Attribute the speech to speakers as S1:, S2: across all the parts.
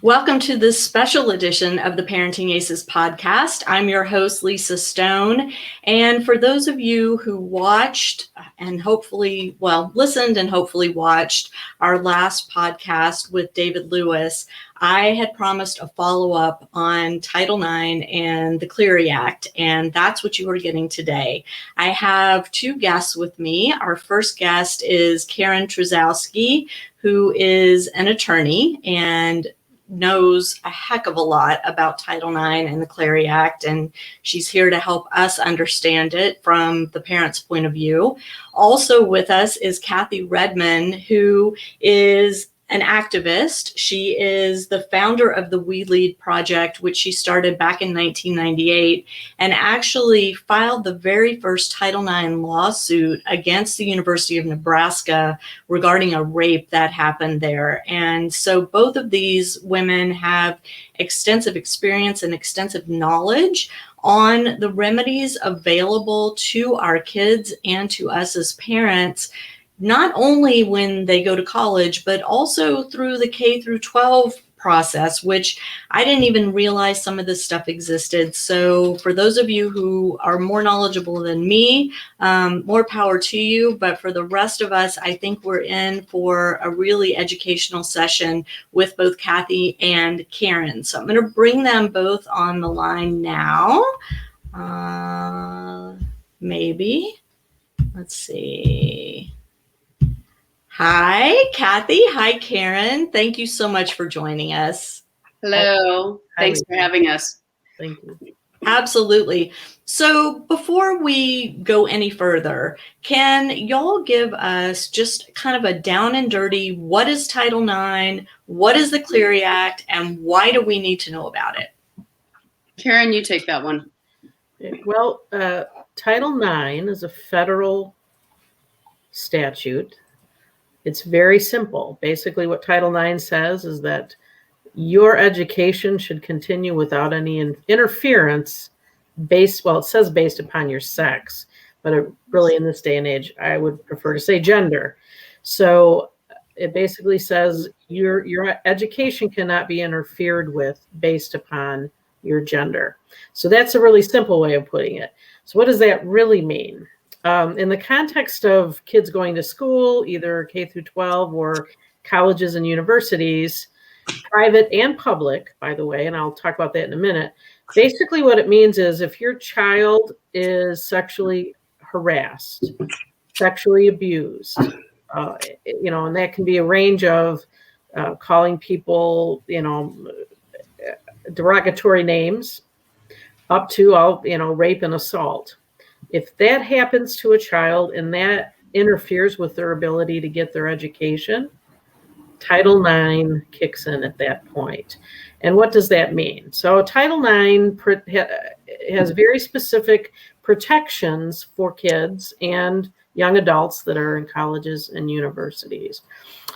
S1: Welcome to this special edition of the Parenting Aces podcast. I'm your host, Lisa Stone. And for those of you who watched and hopefully, listened and hopefully watched our last podcast with David Lewis, I had promised a follow-up on Title IX and the Clery Act, and that's what you are getting today. I have two guests with me. Our first guest is Karen Truszkowski, who is an attorney and knows a heck of a lot about Title IX and the Clery Act, and she's here to help us understand it from the parent's point of view. Also with us is Katherine Redmond, who is an activist. She is the founder of the We Lead project, which she started back in 1998, and actually filed the very first Title IX lawsuit against the University of Nebraska regarding a rape that happened there. And so both of these women have extensive experience and extensive knowledge on the remedies available to our kids and to us as parents, not only when they go to college, but also through the K through 12 process, which I didn't even realize some of this stuff existed. So for those of you who are more knowledgeable than me, more power to you. But for the rest of us, I think we're in for a really educational session with both Kathy and Karen. So I'm going to bring them both on the line now. Maybe. Let's see. Hi, Kathy. Hi, Karen. Thank you so much for joining us.
S2: Hello. Thanks for having us.
S1: Thank you. Absolutely. So before we go any further, can y'all give us just kind of a down and dirty, what is Title IX, what is the Clery Act, and why do we need to know about it?
S2: Karen, you take that one.
S3: Well, Title IX is a federal statute. It's very simple. Basically, what Title IX says is that your education should continue without any interference it says based upon your sex, but really in this day and age, I would prefer to say gender. So it basically says your education cannot be interfered with based upon your gender. So that's a really simple way of putting it. So what does that really mean? In the context of kids going to school, either K through 12 or colleges and universities, private and public, by the way, and I'll talk about that in a minute. Basically, what it means is if your child is sexually harassed, sexually abused, and that can be a range of calling people, derogatory names, up to rape and assault. If that happens to a child and that interferes with their ability to get their education, Title IX kicks in at that point. And what does that mean? So Title IX has very specific protections for kids and young adults that are in colleges and universities.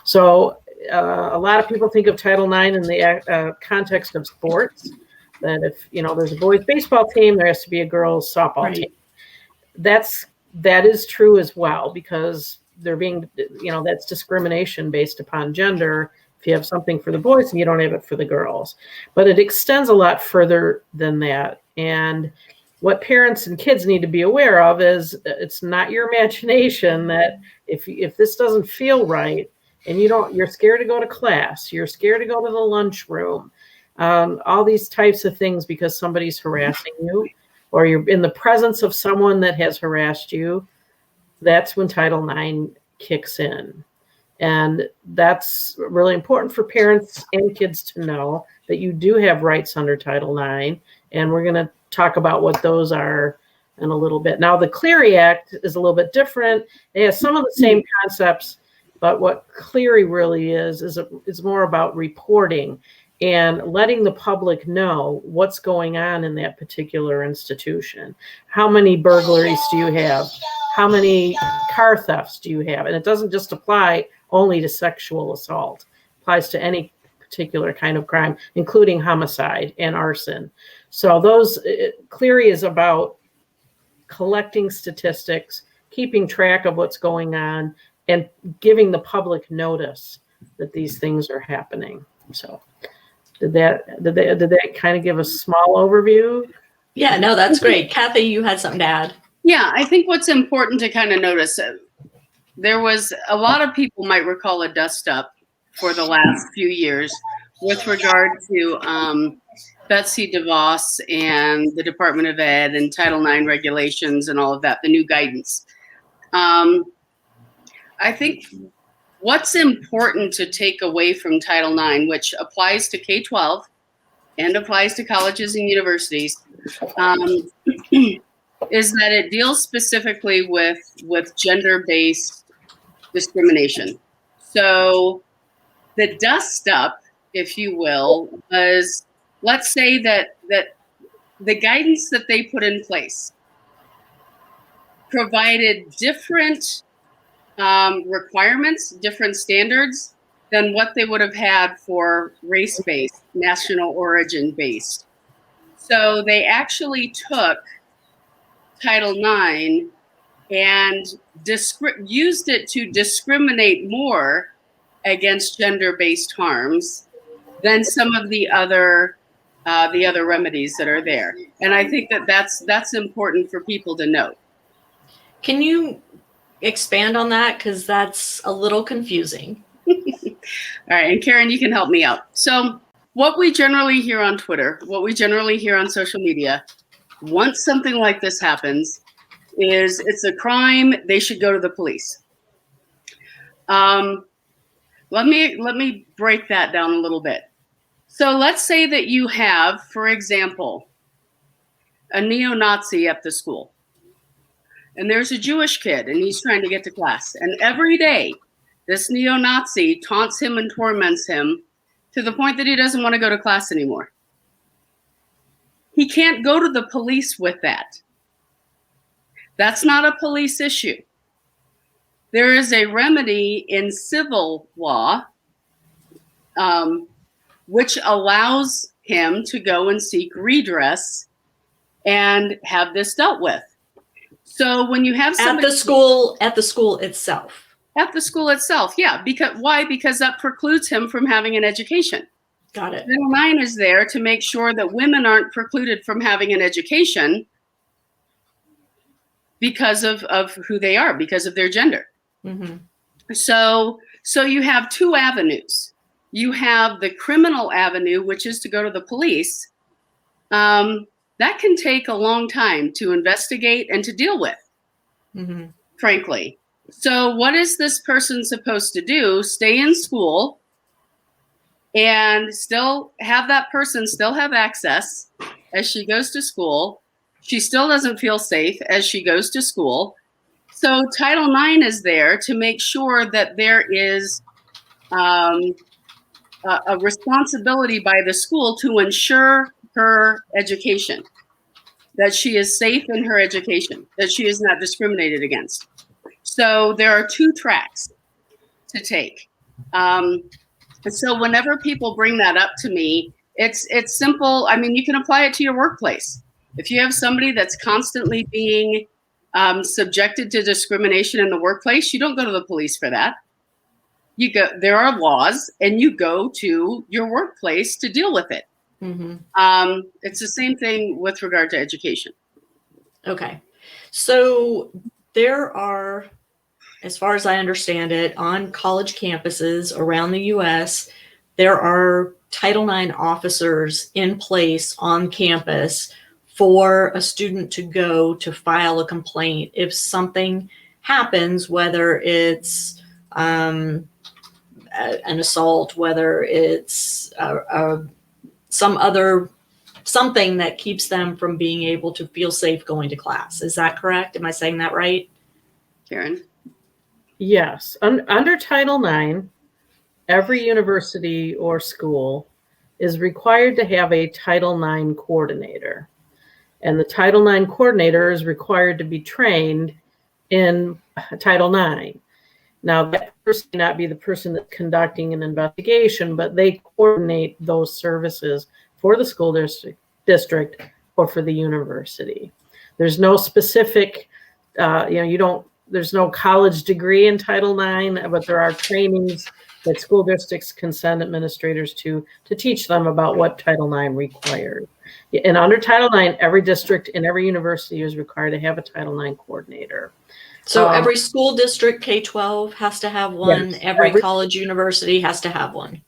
S3: So a lot of people think of Title IX in the context of sports, that if there's a boys baseball team, there has to be a girls softball team. That is true as well, because they're being, that's discrimination based upon gender. If you have something for the boys and you don't have it for the girls, but it extends a lot further than that. And what parents and kids need to be aware of is it's not your imagination that if this doesn't feel right and you're scared to go to class, you're scared to go to the lunchroom, all these types of things because somebody's harassing you, or you're in the presence of someone that has harassed you, that's when Title IX kicks in. And that's really important for parents and kids to know that you do have rights under Title IX. And we're going to talk about what those are in a little bit. Now, the Clery Act is a little bit different. It has some of the same concepts, but what Clery really is more about reporting and letting the public know what's going on in that particular institution. How many burglaries do you have? How many car thefts do you have? And it doesn't just apply only to sexual assault. It applies to any particular kind of crime, including homicide and arson. So Clery is about collecting statistics, keeping track of what's going on, and giving the public notice that these things are happening. So Did that kind of give a small overview?
S1: Yeah, no, that's great. Kathy, you had something to add.
S2: Yeah, I think what's important to kind of notice, there was a lot of people might recall a dust up for the last few years with regard to Betsy DeVos and the Department of Ed and Title IX regulations and all of that, the new guidance. I think what's important to take away from Title IX, which applies to K-12 and applies to colleges and universities, is that it deals specifically with gender-based discrimination. So the dust up, if you will, was, let's say that the guidance that they put in place provided different requirements, different standards than what they would have had for race-based, national origin-based. So they actually took Title IX and used it to discriminate more against gender-based harms than some of the other remedies that are there. And I think that's important for people to know.
S1: Can you expand on that? Because that's a little confusing.
S2: All right, and Karen, you can help me out. So what we generally hear on Twitter, what we generally hear on social media, once something like this happens, is it's a crime, they should go to the police. Let me break that down a little bit. So let's say that you have, for example, a neo-Nazi at the school. And there's a Jewish kid, and he's trying to get to class. And every day, this neo-Nazi taunts him and torments him to the point that he doesn't want to go to class anymore. He can't go to the police with that. That's not a police issue. There is a remedy in civil law which allows him to go and seek redress and have this dealt with. So when you have somebody
S1: At the school itself.
S2: At the school itself, yeah. Why? Because that precludes him from having an education.
S1: Got it.
S2: Title IX is there to make sure that women aren't precluded from having an education because of who they are, because of their gender.
S1: Mm-hmm.
S2: So you have two avenues. You have the criminal avenue, which is to go to the police. That can take a long time to investigate and to deal with,
S1: Mm-hmm.
S2: frankly. So what is this person supposed to do? Stay in school and still have that person still have access as she goes to school. She still doesn't feel safe as she goes to school. So Title IX is there to make sure that there is a responsibility by the school to ensure her education, that she is safe in her education, that she is not discriminated against. So there are two tracks to take. And so whenever people bring that up to me, it's simple. I mean, you can apply it to your workplace. If you have somebody that's constantly being subjected to discrimination in the workplace, you don't go to the police for that. You go. There are laws, and you go to your workplace to deal with it.
S1: Mm-hmm.
S2: It's the same thing with regard to education.
S1: Okay. So there are, as far as I understand it, on college campuses around the U.S., there are Title IX officers in place on campus for a student to go to file a complaint if something happens, whether it's an assault, whether it's something that keeps them from being able to feel safe going to class. Is that correct? Am I saying that right?
S2: Karen?
S3: Yes. Under Title IX, every university or school is required to have a Title IX coordinator. And the Title IX coordinator is required to be trained in Title IX. Now, that person may not be the person that's conducting an investigation, but they coordinate those services for the school district or for the university. There's no specific, there's no college degree in Title IX, but there are trainings that school districts can send administrators to teach them about what Title IX requires. And under Title IX, every district and every university is required to have a Title IX coordinator.
S1: So every school district K-12 has to have one.
S3: Yes,
S1: every college university has to have one.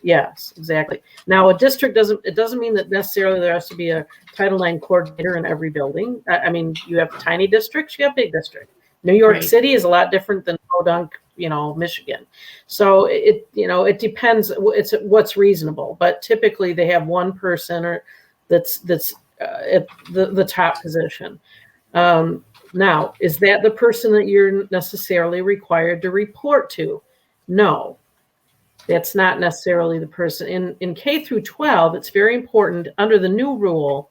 S3: Yes, exactly. Now, a district doesn't mean that necessarily there has to be a Title IX coordinator in every building. I mean, you have tiny districts, you have big districts. New York City is a lot different than Podunk, Michigan. So it depends. It's what's reasonable, but typically they have one person that's at the top position. Now, is that the person that you're necessarily required to report to? No, that's not necessarily the person. In K through 12, it's very important under the new rule.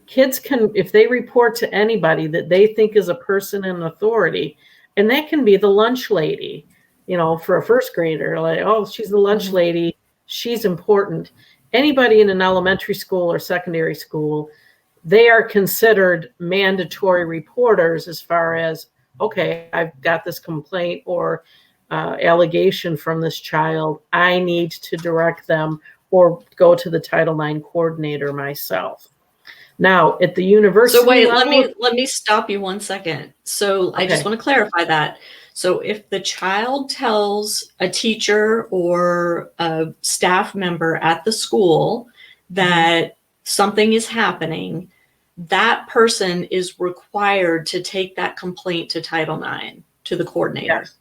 S3: Kids can, if they report to anybody that they think is a person in authority, and that can be the lunch lady, for a first grader, like, oh, she's the lunch lady, she's important. Anybody in an elementary school or secondary school, they are considered mandatory reporters as far as, okay, I've got this complaint or allegation from this child. I need to direct them or go to the Title IX coordinator myself. Now, at the university
S1: So wait,
S3: level,
S1: let me stop you 1 second. So I just want to clarify that. So if the child tells a teacher or a staff member at the school that something is happening, that person is required to take that complaint to Title IX, to the coordinator.
S3: Yes.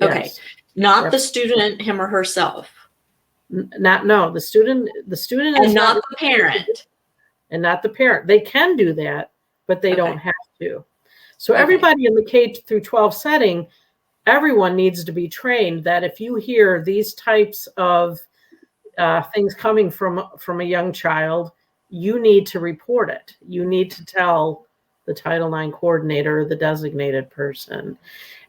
S1: Okay.
S3: Yes.
S1: Not the student, him or herself.
S3: The student
S1: And
S3: is
S1: not the parent.
S3: And not the parent. They can do that, but they don't have to. So everybody in the K through 12 setting, everyone needs to be trained that if you hear these types of things coming from a young child, you need to report it. You need to tell the Title IX coordinator, the designated person.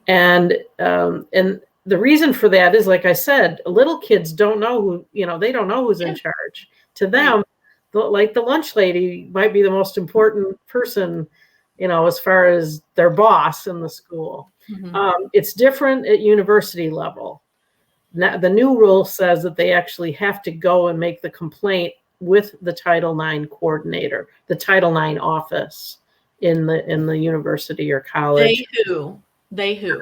S3: And the reason for that is, like I said, little kids don't know who, they don't know who's in charge. To them, like the lunch lady might be the most important person, as far as their boss in the school. It's different at university level. Now, the new rule says that they actually have to go and make the complaint with the Title IX coordinator, the Title IX office in the university or college.
S1: They who?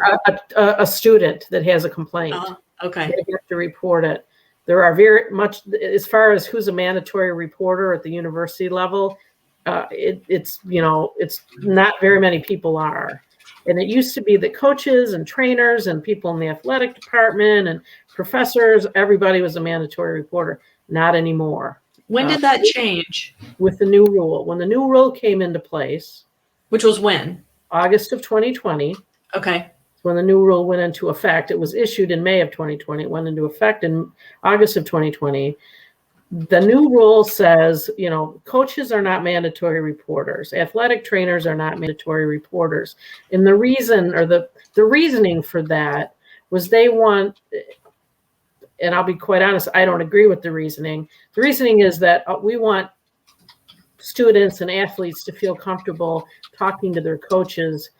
S3: A student that has a complaint.
S1: Okay.
S3: They have to report it. There are very much, as far as who's a mandatory reporter at the university level, it's not very many people are. And it used to be that coaches and trainers and people in the athletic department and professors, everybody was a mandatory reporter. Not anymore.
S1: When did that change?
S3: With the new rule. When the new rule came into place.
S1: Which was when?
S3: August of 2020.
S1: Okay.
S3: When the new rule went into effect. It was issued in May of 2020. It went into effect in August of 2020. The new rule says, coaches are not mandatory reporters. Athletic trainers are not mandatory reporters. And the reason, or the reasoning for that was they want, and I'll be quite honest, I don't agree with the reasoning. The reasoning is that we want students and athletes to feel comfortable talking to their coaches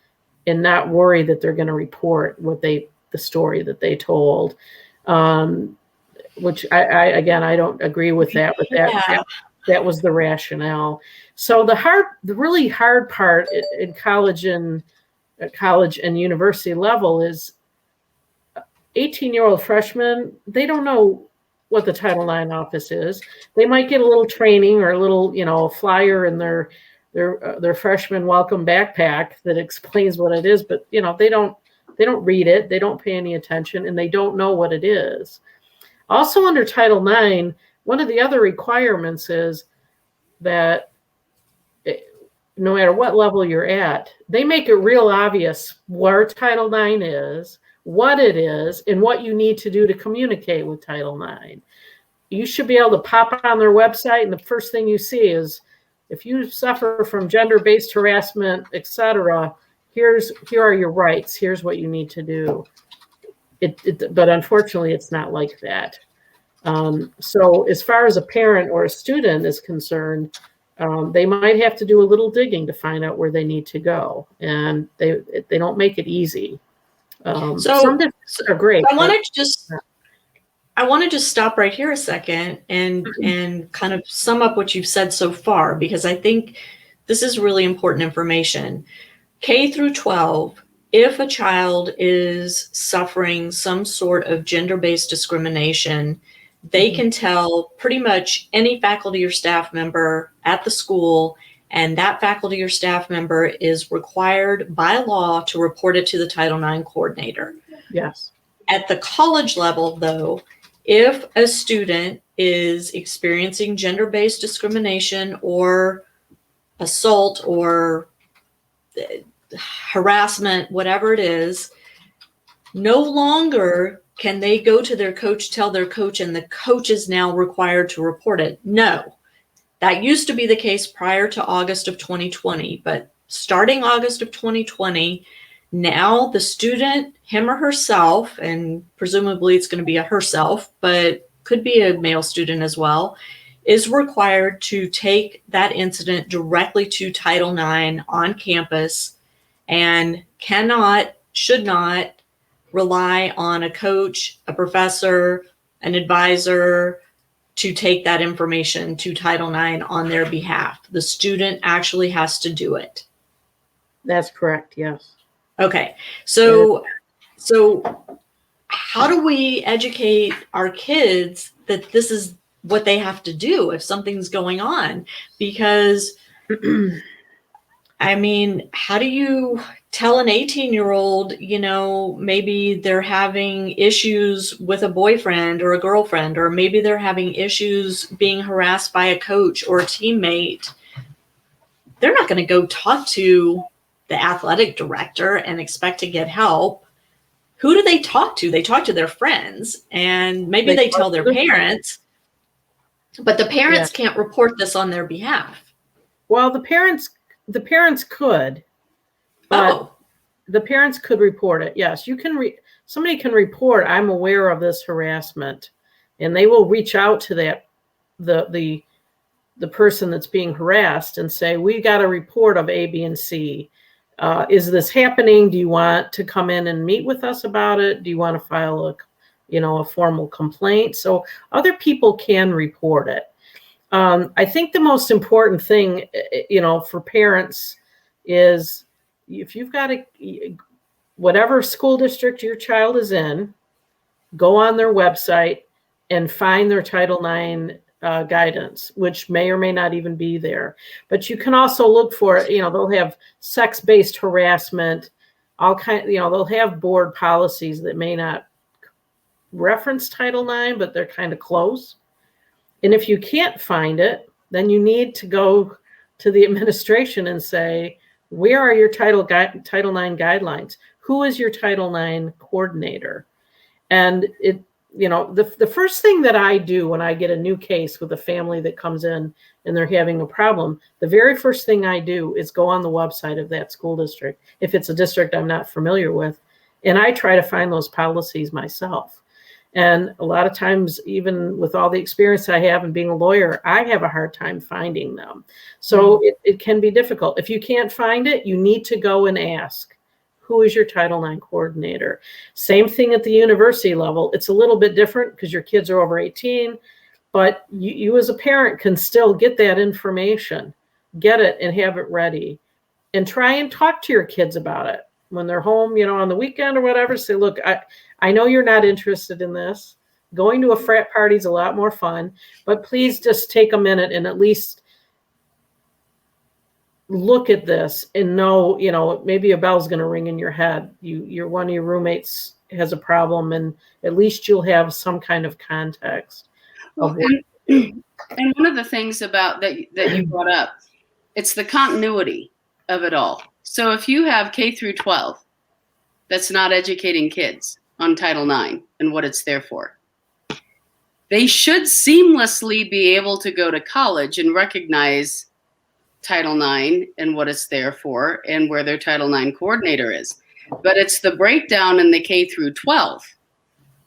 S3: and not worry that they're going to report the story that they told, which I don't agree with that. But that was the rationale. So the really hard part in college and university level is 18-year-old freshmen. They don't know what the Title IX office is. They might get a little training or a little, flyer in their freshman welcome backpack that explains what it is, but they don't read it, they don't pay any attention, and they don't know what it is. Also under Title IX, one of the other requirements is that no matter what level you're at, they make it real obvious where Title IX is, what it is, and what you need to do to communicate with Title IX. You should be able to pop on their website, and the first thing you see is, if you suffer from gender-based harassment, etc., here are your rights. Here's what you need to do. But unfortunately, it's not like that. So as far as a parent or a student is concerned, they might have to do a little digging to find out where they need to go, and they don't make it easy. Some districts are great.
S1: I want to just stop right here a second and kind of sum up what you've said so far, because I think this is really important information. K through 12, if a child is suffering some sort of gender-based discrimination, they can tell pretty much any faculty or staff member at the school, and that faculty or staff member is required by law to report it to the Title IX coordinator.
S3: Yes.
S1: At the college level, though, if a student is experiencing gender-based discrimination or assault or harassment, whatever it is, no longer can they go to their coach, tell their coach, and the coach is now required to report it. No. That used to be the case prior to August of 2020, but starting August of 2020, now the student, him or herself, and presumably it's going to be a herself, but could be a male student as well, is required to take that incident directly to Title IX on campus and should not rely on a coach, a professor, an advisor, to take that information to Title IX on their behalf. The student actually has to do it.
S3: That's correct. Yes.
S1: Okay. So how do we educate our kids that this is what they have to do if something's going on? Because I mean, how do you tell an 18-year-old, maybe they're having issues with a boyfriend or a girlfriend, or maybe they're having issues being harassed by a coach or a teammate? They're not going to go talk to the athletic director and expect to get help. Who do they talk to? They talk to their friends, and maybe they tell their parents, but the parents can't report this on their behalf.
S3: Well, the parents could, but the parents could report it. Yes, you can. Somebody can report, I'm aware of this harassment, and they will reach out to the person that's being harassed and say, we got a report of A, B, and C. Is this happening? Do you want to come in and meet with us about it? Do you want to file a formal complaint? So other people can report it. I think the most important thing, for parents is, if you've got whatever school district your child is in, go on their website and find their Title IX guidance, which may or may not even be there. But you can also look for, they'll have sex-based harassment, they'll have board policies that may not reference Title IX, but they're kind of close. And if you can't find it, then you need to go to the administration and say, where are your Title IX guidelines? Who is your Title IX coordinator? And the first thing that I do when I get a new case with a family that comes in and they're having a problem, the very first thing I do is go on the website of that school district, if it's a district I'm not familiar with, and I try to find those policies myself. And a lot of times, even with all the experience I have in being a lawyer, I have a hard time finding them. So it can be difficult. If you can't find it, you need to go and ask, who is your Title IX coordinator? Same thing at the university level. It's a little bit different because your kids are over 18, but you as a parent can still get that information, get it and have it ready, and try and talk to your kids about it when they're home, on the weekend or whatever. Say, look, I know you're not interested in this. Going to a frat party is a lot more fun, but please just take a minute and at least look at this and know, maybe a bell's going to ring in your head. You're one of your roommates has a problem, and at least you'll have some kind of context.
S2: And one of the things about that you brought up, it's the continuity of it all. So if you have K through 12 that's not educating kids on Title IX and what it's there for, they should seamlessly be able to go to college and recognize Title IX and what it's there for and where their Title IX coordinator is. But it's the breakdown in the K through 12,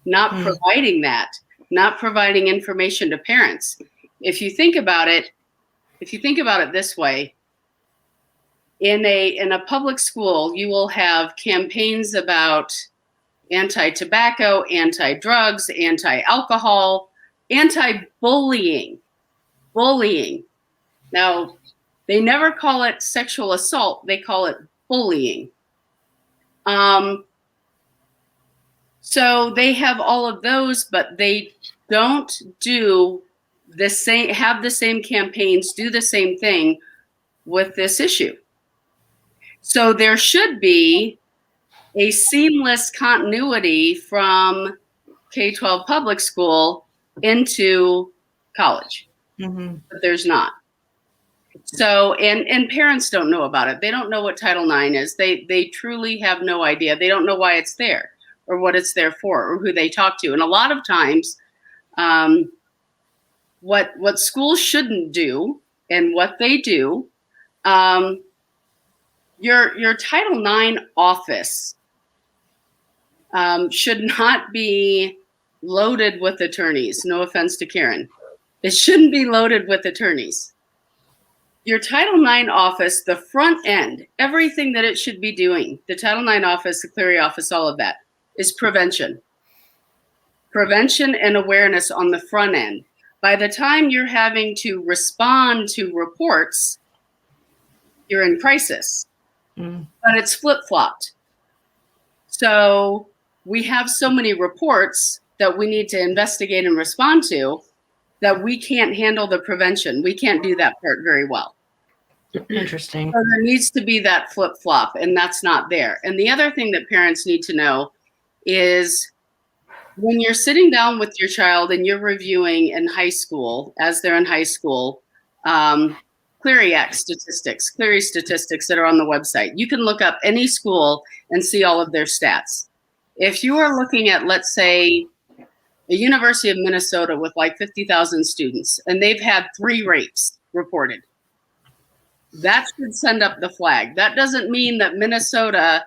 S2: not providing that, not providing information to parents. If you think about it this way, in a public school, you will have campaigns about anti-tobacco, anti-drugs, anti-alcohol, anti-bullying. Bullying. Now, they never call it sexual assault. They call it bullying. So they have all of those, but they don't do the same, have the same campaigns, do the same thing with this issue. So there should be a seamless continuity from K-12 public school into college, but there's not. So, and parents don't know about it. They don't know what Title IX is. They truly have no idea. They don't know why it's there or what it's there for or who they talk to. And a lot of times, what schools shouldn't do and what they do, your Title IX office should not be loaded with attorneys. No offense to Karen. It shouldn't be loaded with attorneys. Your Title IX office, the front end, everything that it should be doing, the Title IX office, the Clery office, all of that, is prevention. Prevention and awareness on the front end. By the time you're having to respond to reports, you're in crisis. But it's flip-flopped. So we have so many reports that we need to investigate and respond to that we can't handle the prevention. We can't do that part very well.
S1: Interesting.
S2: So there needs to be that flip-flop, and that's not there. And the other thing that parents need to know is when you're sitting down with your child and you're reviewing in high school, as they're in high school, Clery Act statistics, Clery statistics that are on the website. You can look up any school and see all of their stats. If you are looking at, let's say, the University of Minnesota with like 50,000 students, and they've had 3 rapes reported, that should send up the flag. That doesn't mean that Minnesota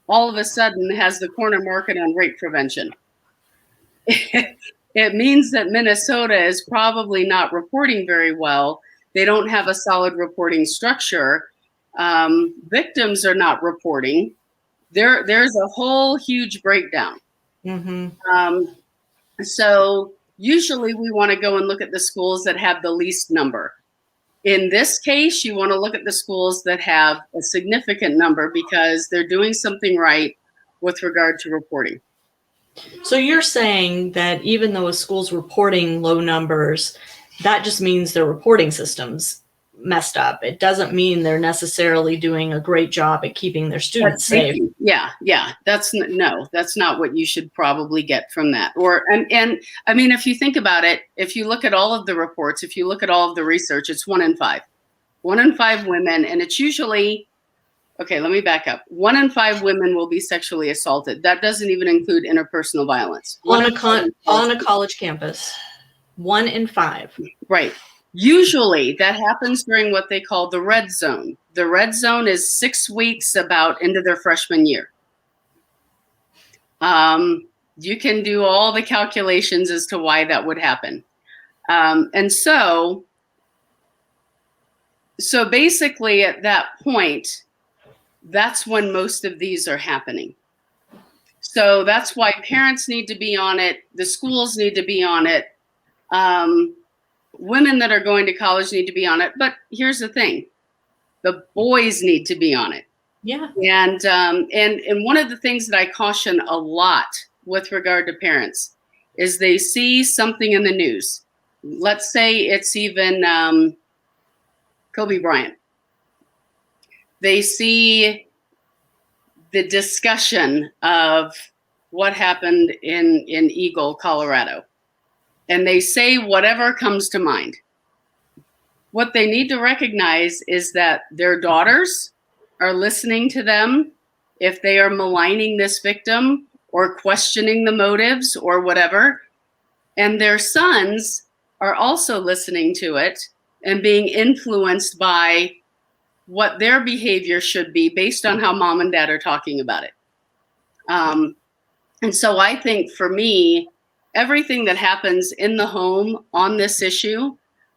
S2: all of a sudden has the corner market on rape prevention. It means that Minnesota is probably not reporting very well. They don't have a solid reporting structure. Victims are not reporting. There's a whole huge breakdown. So usually we want to go and look at the schools that have the least number. In this case, you want to look at the schools that have a significant number because they're doing something right with regard to reporting.
S1: So you're saying that even though a school's reporting low numbers, that just means their reporting system's messed up. It doesn't mean they're necessarily doing a great job at keeping their students safe.
S2: Yeah. That's not what you should probably get from that. And I mean, if you think about it, if you look at all of the reports, if you look at all of the research, it's 1 in 5. 1 in 5 women, and it's usually, okay, let me back up. 1 in 5 women will be sexually assaulted. That doesn't even include interpersonal violence.
S1: On a college campus, 1 in 5.
S2: Right. Usually that happens during what they call the red zone. The red zone is 6 weeks about into their freshman year. You can do all the calculations as to why that would happen. And so basically at that point, that's when most of these are happening. So that's why parents need to be on it. The schools need to be on it. Women that are going to college need to be on it. But here's the thing. The boys need to be on it.
S1: Yeah.
S2: And one of the things that I caution a lot with regard to parents is they see something in the news. Let's say it's even Kobe Bryant. They see the discussion of what happened in Eagle, Colorado. And they say whatever comes to mind. What they need to recognize is that their daughters are listening to them if they are maligning this victim or questioning the motives or whatever. And their sons are also listening to it and being influenced by what their behavior should be based on how mom and dad are talking about it. And so I think for me, everything that happens in the home on this issue,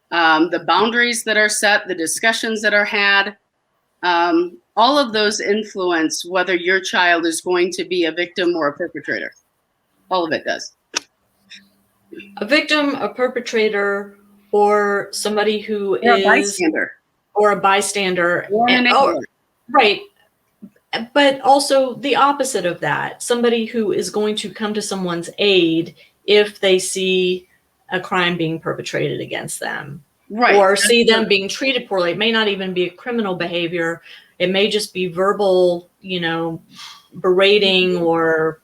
S2: the boundaries that are set, the discussions that are had, all of those influence whether your child is going to be a victim or a perpetrator. All of it does.
S1: A victim, a perpetrator, or somebody who
S2: Or
S1: is
S2: a bystander.
S1: Or a bystander.
S2: Or an enabler.
S1: Right. But also the opposite of that, somebody who is going to come to someone's aid if they see a crime being perpetrated against them.
S2: Right.
S1: Or see them being treated poorly. It may not even be a criminal behavior. It may just be verbal, berating or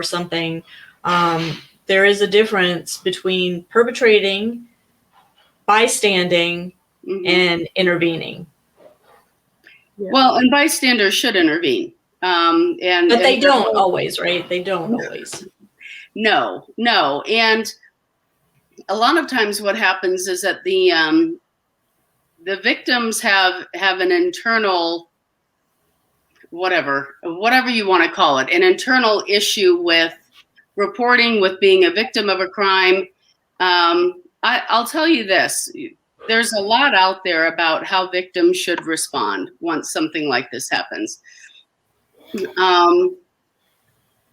S1: something. There is a difference between perpetrating, bystanding, and intervening.
S3: Yeah.
S2: Well, and bystanders should intervene.
S1: But they don't always, right? They don't always.
S2: No. And a lot of times what happens is that the victims have an internal, whatever you want to call it, an internal issue with reporting, with being a victim of a crime. I'll tell you this. There's a lot out there about how victims should respond once something like this happens.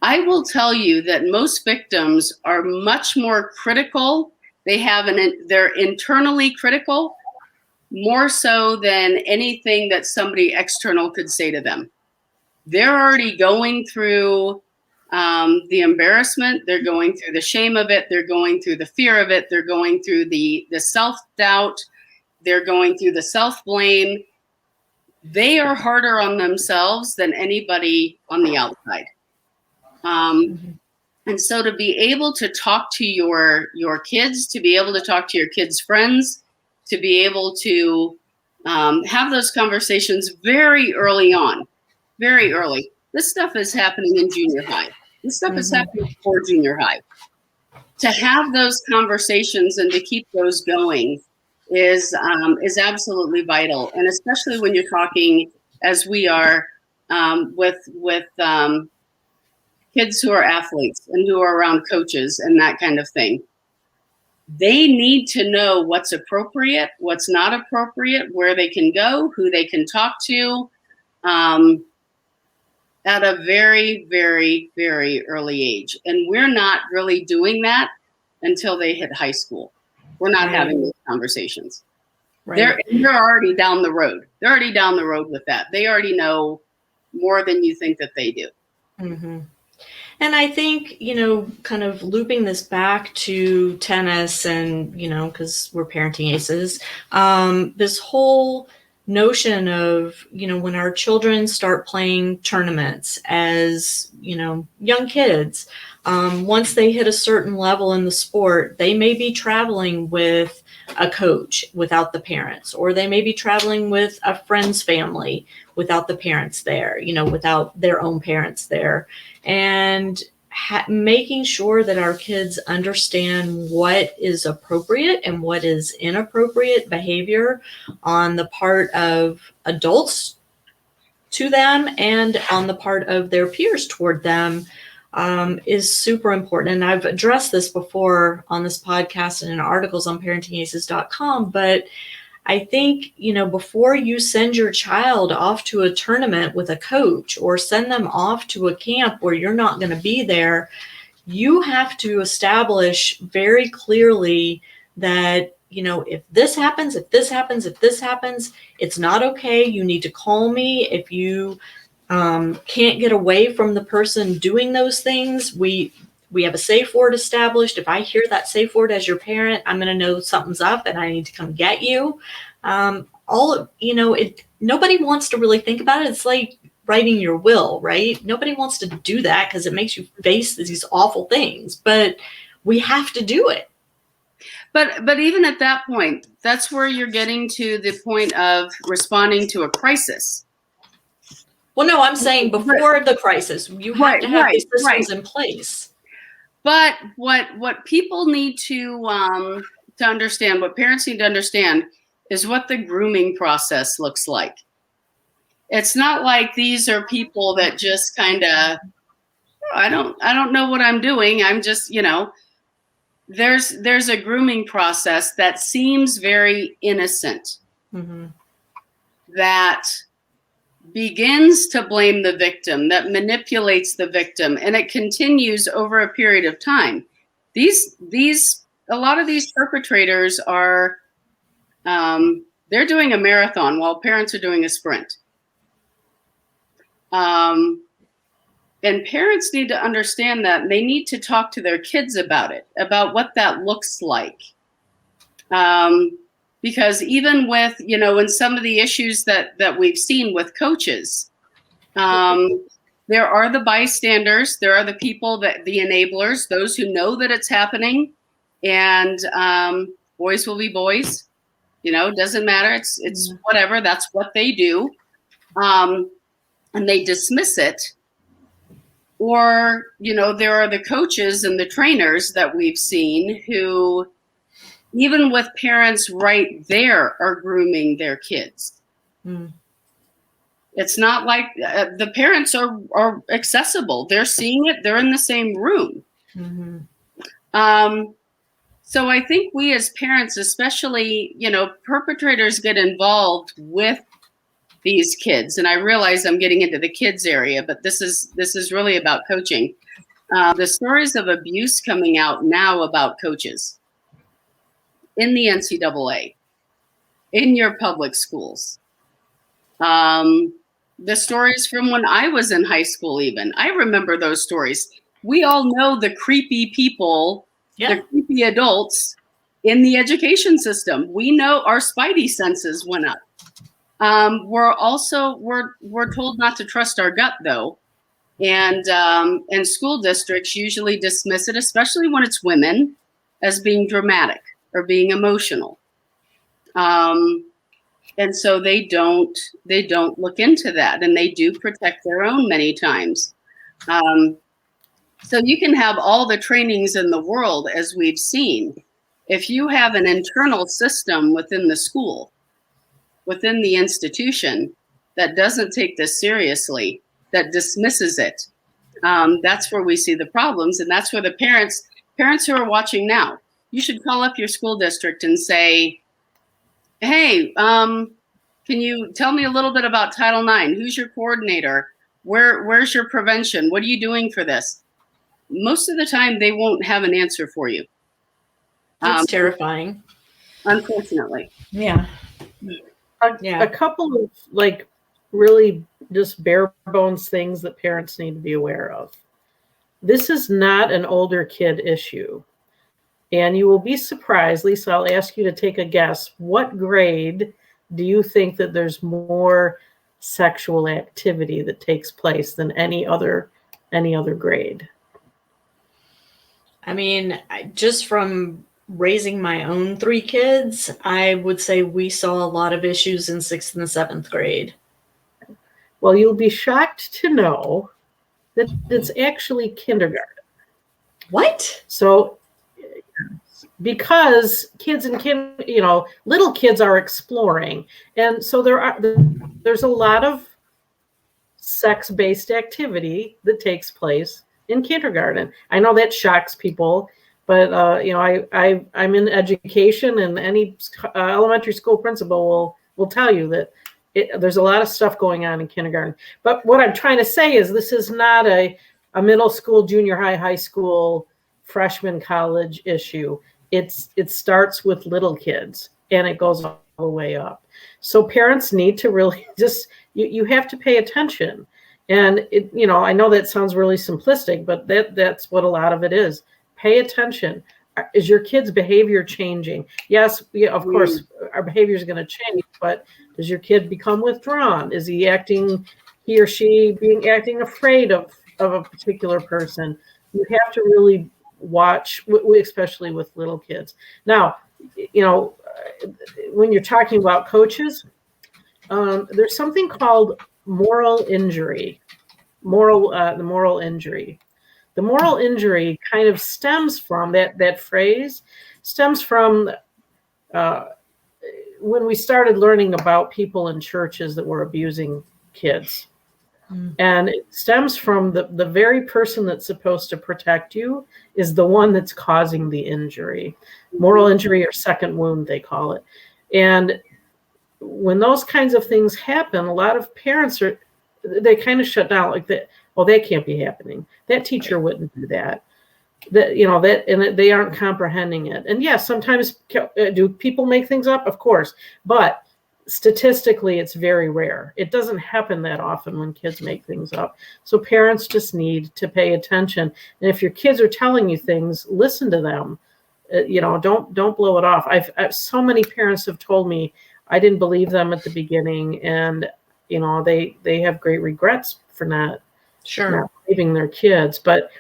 S2: I will tell you that most victims are much more critical. They're internally critical, more so than anything that somebody external could say to them. They're already going through the embarrassment. They're going through the shame of it. They're going through the fear of it. They're going through the self-doubt. They're going through the self-blame. They are harder on themselves than anybody on the outside. And so to be able to talk to your kids, to be able to talk to your kids' friends, to be able to have those conversations very early on, very early. This stuff is happening in junior high. This stuff is happening before junior high. To have those conversations and to keep those going is absolutely vital, and especially when you're talking, as we are, with kids who are athletes and who are around coaches and that kind of thing. They need to know what's appropriate, what's not appropriate, where they can go, who they can talk to, at a very, very, very early age. And we're not really doing that until they hit high school. We're not having those conversations. Right. They're already down the road. They're already down the road with that. They already know more than you think that they do.
S1: Mm-hmm. And I think, kind of looping this back to tennis and, because we're parenting aces, this whole notion of, when our children start playing tournaments as, young kids, once they hit a certain level in the sport, they may be traveling with a coach without the parents, or they may be traveling with a friend's family without the parents there, without their own parents there. And making sure that our kids understand what is appropriate and what is inappropriate behavior on the part of adults to them and on the part of their peers toward them is super important. And I've addressed this before on this podcast and in articles on ParentingAces.com, but I think, before you send your child off to a tournament with a coach or send them off to a camp where you're not going to be there, you have to establish very clearly that, if this happens, it's not okay. You need to call me. If you can't get away from the person doing those things, we have a safe word established. If I hear that safe word as your parent, I'm going to know something's up and I need to come get you. Nobody wants to really think about it. It's like writing your will, right? Nobody wants to do that because it makes you face these awful things, but we have to do it.
S2: But even at that point, that's where you're getting to the point of responding to a crisis.
S1: Well, no, I'm saying before the crisis, you have to have these systems in place.
S2: But what people need to understand, what parents need to understand, is what the grooming process looks like. It's not like these are people that just kind of, I don't know what I'm doing. I'm just, there's a grooming process that seems very innocent. Mm-hmm. That begins to blame the victim, that manipulates the victim, and it continues over a period of time. A lot of these perpetrators are, they're doing a marathon while parents are doing a sprint. And parents need to understand that, and they need to talk to their kids about it, about what that looks like. Because even with, in some of the issues that we've seen with coaches, there are the bystanders, there are the people the enablers, those who know that it's happening, and boys will be boys, doesn't matter. It's whatever, that's what they do. And they dismiss it. Or, there are the coaches and the trainers that we've seen who, even with parents right there, are grooming their kids. It's not like the parents are accessible. They're seeing it. They're in the same room. So I think we as parents, especially, perpetrators get involved with these kids. And I realize I'm getting into the kids area, but this is really about coaching. The stories of abuse coming out now about coaches in the NCAA, in your public schools. The stories from when I was in high school, even. I remember those stories. We all know the creepy people, the creepy adults in the education system. We know our spidey senses went up. We're told not to trust our gut, though. And school districts usually dismiss it, especially when it's women, as being dramatic or being emotional. And so they don't look into that, and they do protect their own many times. So you can have all the trainings in the world, as we've seen. If you have an internal system within the school, within the institution, that doesn't take this seriously, that dismisses it, that's where we see the problems. And that's where the parents who are watching now, you should call up your school district and say, hey, can you tell me a little bit about Title IX? Who's your coordinator? Where's your prevention? What are you doing for this? Most of the time, they won't have an answer for you.
S1: That's terrifying.
S2: Unfortunately.
S1: Yeah.
S3: A couple of really just bare bones things that parents need to be aware of. This is not an older kid issue. And you will be surprised, Lisa, I'll ask you to take a guess. What grade do you think that there's more sexual activity that takes place than any other grade?
S1: I mean, just from raising my own 3 kids, I would say we saw a lot of issues in 6th and 7th grade.
S3: Well, you'll be shocked to know that it's actually kindergarten.
S1: What?
S3: So, because kids little kids are exploring, and so there's a lot of sex-based activity that takes place in kindergarten. I know that shocks people, but I'm in education, and any elementary school principal will tell you that there's a lot of stuff going on in kindergarten. But what I'm trying to say is this is not a middle school, junior high, high school, freshman, college issue. It starts with little kids, and it goes all the way up. So parents need to really just, you have to pay attention. And I know that sounds really simplistic, but that's what a lot of it is. Pay attention. Is your kid's behavior changing? Yes, of course, our behavior is going to change, but does your kid become withdrawn? Is he or she acting afraid of a particular person? You have to really watch, especially with little kids. Now, when you're talking about coaches, there's something called moral injury. The moral injury. The moral injury kind of stems from that phrase, stems from when we started learning about people in churches that were abusing kids. And it stems from the very person that's supposed to protect you is the one that's causing the injury. Moral injury, or second wound, they call it. And when those kinds of things happen, a lot of parents they kind of shut down, like that. Oh, that can't be happening. That teacher wouldn't do that. And they aren't comprehending it. And yes, sometimes do people make things up? Of course, but statistically, it's very rare. It doesn't happen that often when kids make things up. So parents just need to pay attention. And if your kids are telling you things, listen to them. Don't blow it off. I've so many parents have told me I didn't believe them at the beginning, and they have great regrets for not believing their kids. But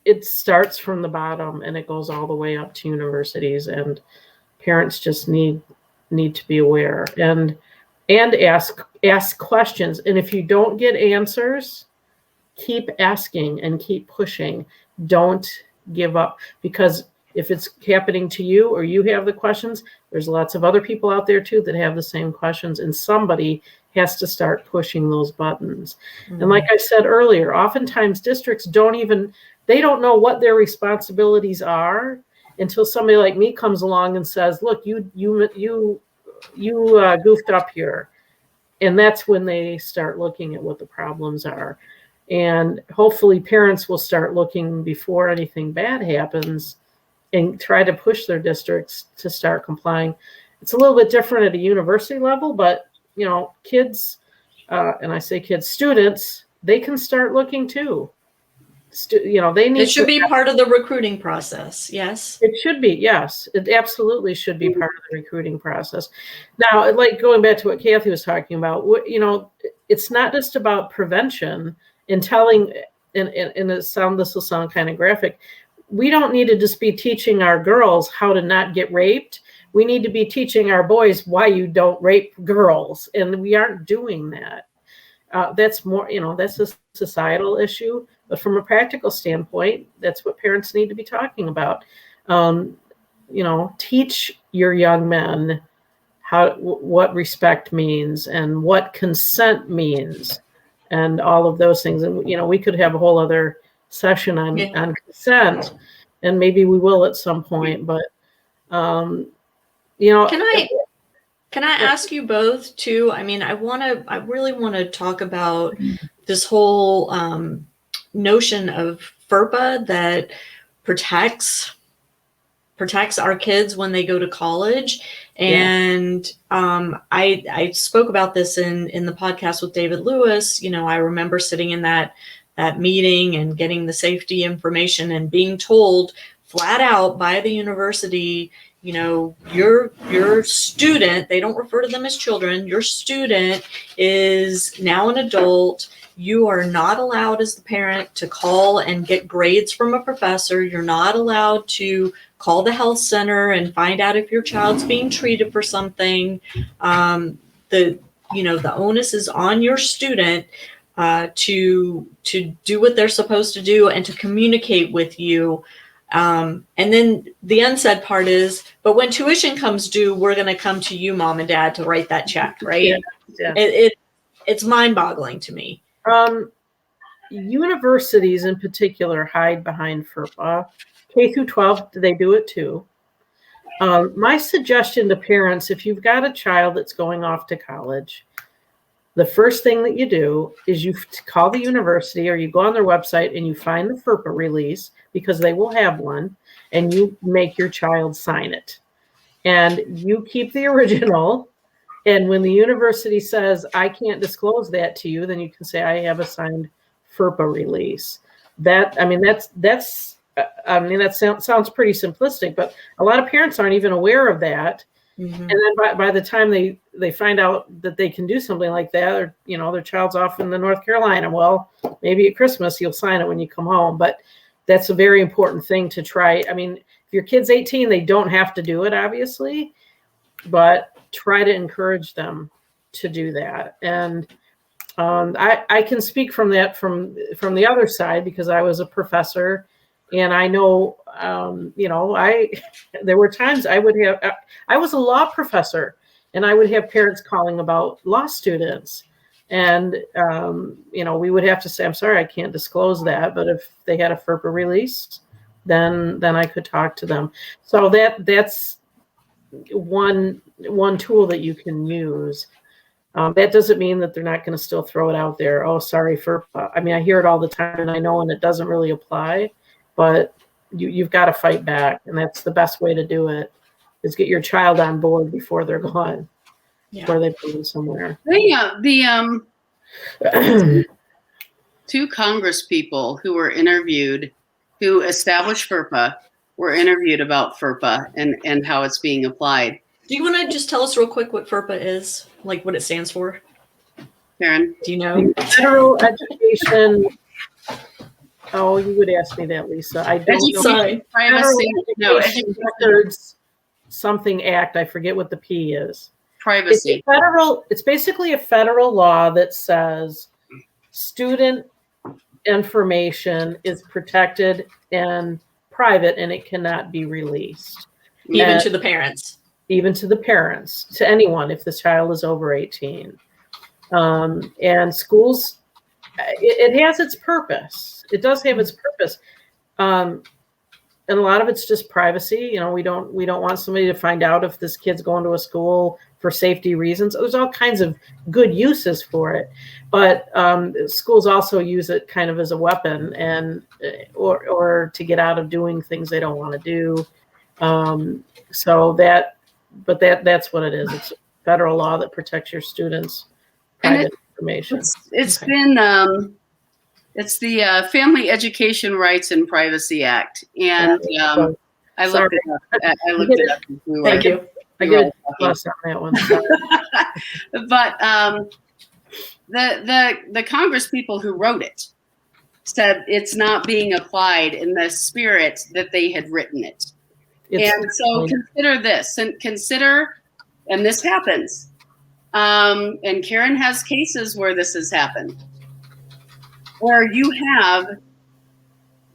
S3: it starts from the bottom and it goes all the way up to universities, and parents just need to be aware and ask questions. And if you don't get answers, keep asking and keep pushing. Don't give up, because if it's happening to you or you have the questions, there's lots of other people out there too that have the same questions, and somebody has to start pushing those buttons. Mm-hmm. And like I said earlier, oftentimes districts don't know what their responsibilities are until somebody like me comes along and says, look, you goofed up here. And that's when they start looking at what the problems are. And hopefully parents will start looking before anything bad happens and try to push their districts to start complying. It's a little bit different at a university level, but kids, and I say kids, students, they can start looking too. They need.
S1: It should be part of the recruiting process. Yes,
S3: it should be. Yes, it absolutely should be part of the recruiting process. Now, like going back to what Kathy was talking about, it's not just about prevention and telling. And this will sound kind of graphic. We don't need to just be teaching our girls how to not get raped. We need to be teaching our boys why you don't rape girls, and we aren't doing that. That's more, that's a societal issue. But from a practical standpoint, that's what parents need to be talking about. Teach your young men what respect means and what consent means and all of those things. And, we could have a whole other session on consent, and maybe we will at some point. But,
S1: Can I ask you both too? I mean, I really want to talk about this whole notion of FERPA that protects our kids when they go to college. And I spoke about this in the podcast with David Lewis. I remember sitting in that meeting and getting the safety information and being told flat out by the university, your student, they don't refer to them as children, your student is now an adult. You are not allowed as the parent to call and get grades from a professor. You're not allowed to call the health center and find out if your child's being treated for something. The onus is on your student to do what they're supposed to do and to communicate with you. And then the unsaid part is, but when tuition comes due, we're going to come to you, mom and dad, to write that check, right? Yeah. It's mind-boggling to me.
S3: Universities in particular hide behind FERPA. K through 12, they do it too. My suggestion to parents, if you've got a child that's going off to college, the first thing that you do is you call the university or you go on their website and you find the FERPA release, because they will have one, and you make your child sign it. And you keep the original. And when the university says, I can't disclose that to you, then you can say, I have a signed FERPA release. That sounds pretty simplistic, but a lot of parents aren't even aware of that. Mm-hmm. And then by the time they find out that they can do something like that, or, their child's off in the North Carolina, well, maybe at Christmas you'll sign it when you come home. But that's a very important thing to try. I mean, if your kid's 18, they don't have to do it, obviously, but try to encourage them to do that. And I can speak from that from the other side, because I was a professor, and I know, there were times I was a law professor, and I would have parents calling about law students. And, we would have to say, I'm sorry, I can't disclose that. But if they had a FERPA release, then I could talk to them. So that's one tool that you can use. That doesn't mean that they're not going to still throw it out there. Oh, sorry for, I mean, I hear it all the time, and I know, and it doesn't really apply, but you've got to fight back. And that's the best way to do it, is get your child on board before they're gone, before they put them somewhere.
S2: The two Congress people who were interviewed, who established FERPA, were interviewed about FERPA and how it's being applied.
S1: Do you want to just tell us real quick what FERPA is, like what it stands for?
S2: Karen?
S1: Do you know?
S3: Federal Education. Oh, you would ask me that, Lisa. I don't know.
S1: Sorry.
S2: Privacy. No,
S3: Education Records something Act. I forget what the P is.
S2: privacy.
S3: It's basically a federal law that says student information is protected and private, and it cannot be released.
S1: Even to the parents.
S3: Even to the parents, to anyone if the child is over 18. And schools, it has its purpose. It does have its purpose. And a lot of it's just privacy. You know, we don't want somebody to find out if this kid's going to a school for safety reasons. There's all kinds of good uses for it, but schools also use it kind of as a weapon, and or to get out of doing things they don't want to do. That's what it is. It's federal law that protects your students' private information.
S2: It's the Family Education Rights and Privacy Act, and I looked it up.
S1: Thank you.
S3: I get a plus on that one.
S2: But the Congress people who wrote it said it's not being applied in the spirit that they had written it. And so consider this, and this happens. And Karen has cases where this has happened, where you have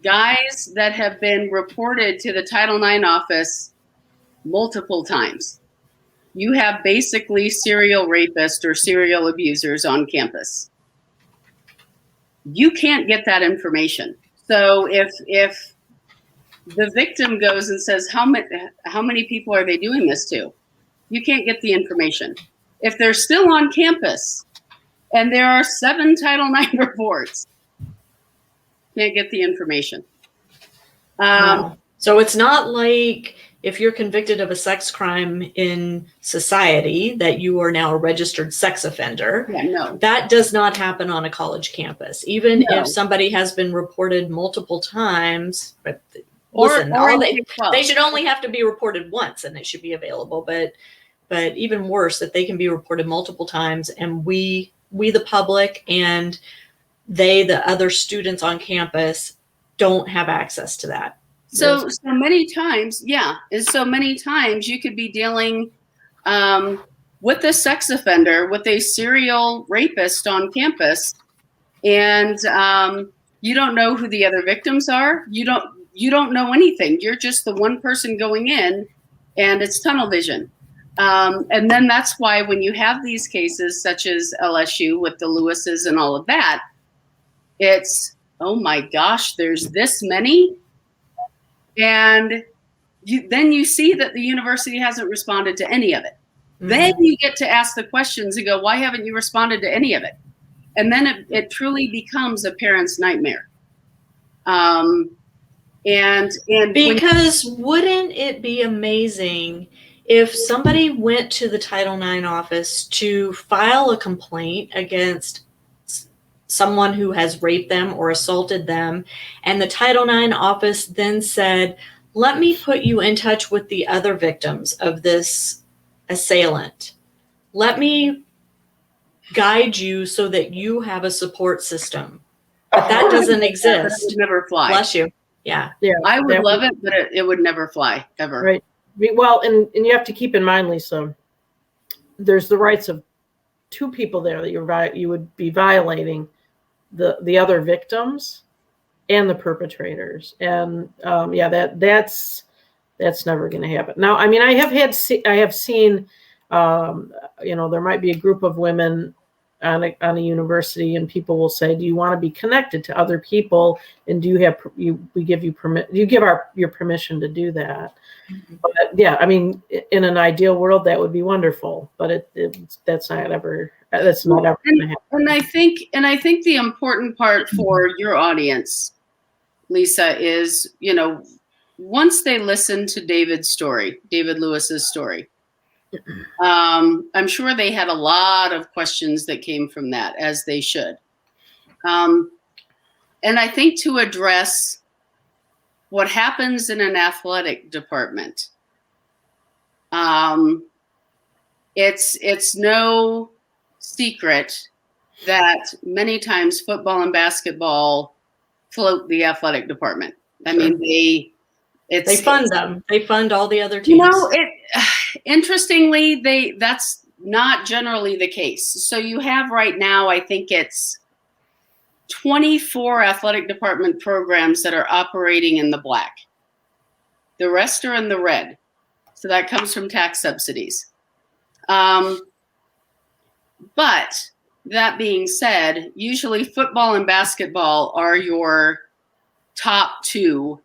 S2: guys that have been reported to the Title IX office multiple times. You have basically serial rapists or serial abusers on campus. You can't get that information. So if the victim goes and says, how many people are they doing this to? You can't get the information. If they're still on campus and there are 7 Title IX reports, can't get the information.
S1: Wow. So it's not like if you're convicted of a sex crime in society that you are now a registered sex offender.
S2: Yeah, no.
S1: That does not happen on a college campus. Even if somebody has been reported multiple times, but listen, they should only have to be reported once and it should be available. But even worse, that they can be reported multiple times, and we the public and the other students on campus don't have access to that.
S2: So many times, and so many times you could be dealing with a sex offender, with a serial rapist on campus, and you don't know who the other victims are. You don't know anything. You're just the one person going in, and it's tunnel vision. And then that's why when you have these cases such as LSU with the Lewises and all of that, it's, oh my gosh, there's this many. And then you see that the university hasn't responded to any of it. Mm-hmm. Then you get to ask the questions and go, why haven't you responded to any of it? And then it truly becomes a parent's nightmare. And
S1: because wouldn't it be amazing if somebody went to the Title IX office to file a complaint against someone who has raped them or assaulted them, and the Title IX office then said, let me put you in touch with the other victims of this assailant. Let me guide you so that you have a support system. But that doesn't exist.
S2: That would never fly.
S1: Bless you. Yeah.
S2: I would love it, but it would never fly, ever.
S3: Right. Well, and you have to keep in mind, Lisa, there's the rights of 2 people there that you would be violating, the other victims and the perpetrators. And that's never going to happen. Now, I mean, I have seen, there might be a group of women on a university, and people will say, do you want to be connected to other people, and do you have we give you permit, you give your permission to do that.
S1: Mm-hmm.
S3: But yeah, I mean, in an ideal world that would be wonderful, but that's not ever going to happen.
S2: And I think the important part for your audience, Lisa, is, once they listen to David Lewis's story, I'm sure they had a lot of questions that came from that, as they should. And I think to address what happens in an athletic department, it's no secret that many times football and basketball float the athletic department. I mean, they fund
S1: them. They fund all the other teams.
S2: Interestingly, that's not generally the case. So you have right now, I think it's 24 athletic department programs that are operating in the black. The rest are in the red. So that comes from tax subsidies. But that being said, usually football and basketball are your top two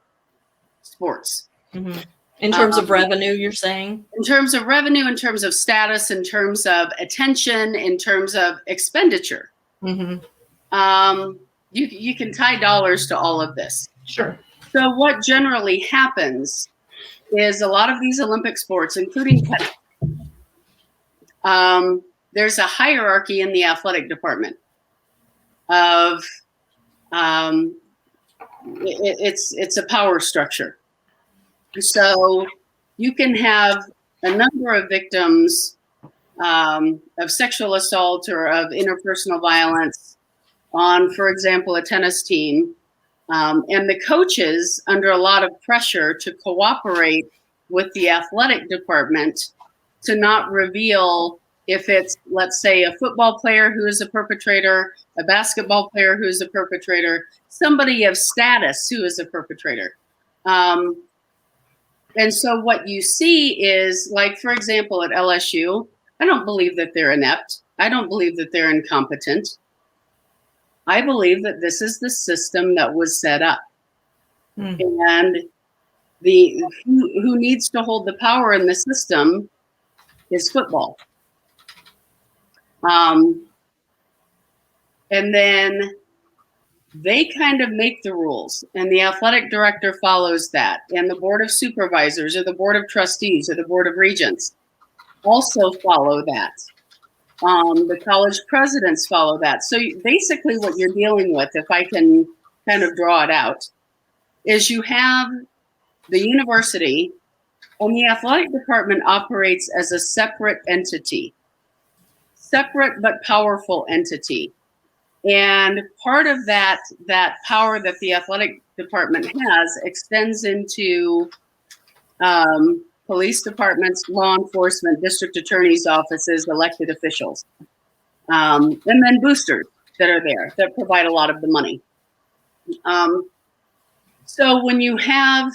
S2: sports.
S1: Mm-hmm. In terms of revenue, you're saying?
S2: In terms of revenue, in terms of status, in terms of attention, in terms of expenditure.
S1: Mm-hmm.
S2: You can tie dollars to all of this.
S1: Sure.
S2: So what generally happens is a lot of these Olympic sports, including there's a hierarchy in the athletic department of it's a power structure. So you can have a number of victims of sexual assault or of interpersonal violence on, for example, a tennis team. And the coaches, under a lot of pressure to cooperate with the athletic department to not reveal if it's, let's say, a football player who is a perpetrator, a basketball player who is a perpetrator, somebody of status who is a perpetrator. And so what you see is, like, for example, at LSU, I don't believe that they're inept. I don't believe that they're incompetent. I believe that this is the system that was set up. Mm-hmm. And who needs to hold the power in the system is football. And then they kind of make the rules, and the athletic director follows that, and the board of supervisors or the board of trustees or the board of regents also follow that. The college presidents follow that. So basically what you're dealing with, if I can kind of draw it out, is you have the university, and the athletic department operates as a separate entity, separate but powerful entity. And part of that power that the athletic department has extends into police departments, law enforcement, district attorney's offices, elected officials, and then boosters that are there that provide a lot of the money. So when you have,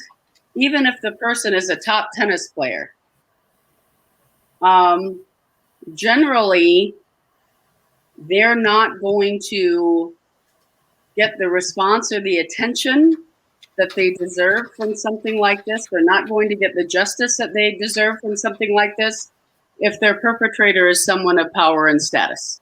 S2: even if the person is a top tennis player, generally, they're not going to get the response or the attention that they deserve from something like this. They're not going to get the justice that they deserve from something like this if their perpetrator is someone of power and status.